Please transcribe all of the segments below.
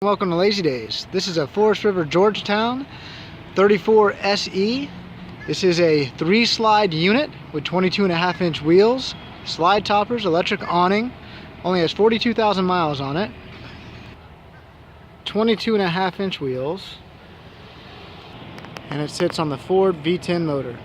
Welcome to Lazy Days. This is a Forest River Georgetown 34 SE. This is a 3-slide unit with 22.5-inch wheels, slide toppers, electric awning. Only has 42,000 miles on it. 22.5-inch wheels, and it sits on the Ford V10 motor.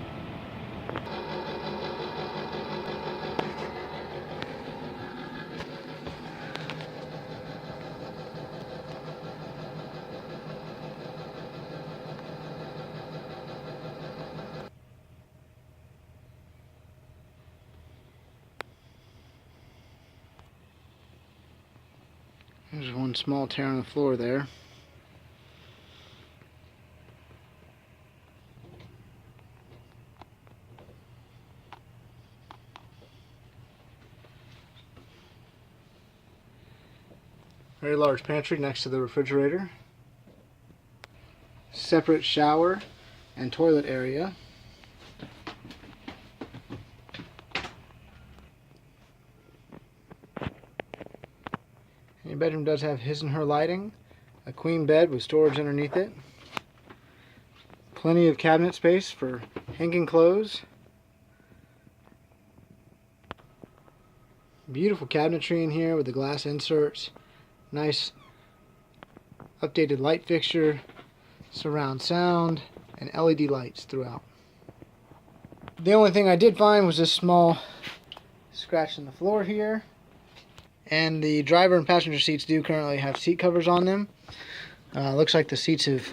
There's one small tear on the floor there. Very large pantry next to the refrigerator. Separate shower and toilet area. Your bedroom does have his and her lighting, a queen bed with storage underneath it, plenty of cabinet space for hanging clothes, beautiful cabinetry in here with the glass inserts, nice updated light fixture, surround sound, and LED lights throughout. The only thing I did find was this small scratch in the floor here. And the driver and passenger seats do currently have seat covers on them. Looks like the seats have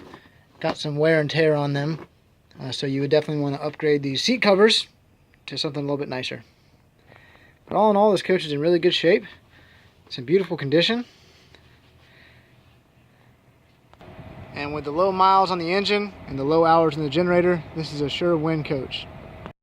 got some wear and tear on them. So you would definitely want to upgrade these seat covers to something a little bit nicer. But all in all, this coach is in really good shape. It's in beautiful condition. And with the low miles on the engine and the low hours in the generator, this is a sure win coach.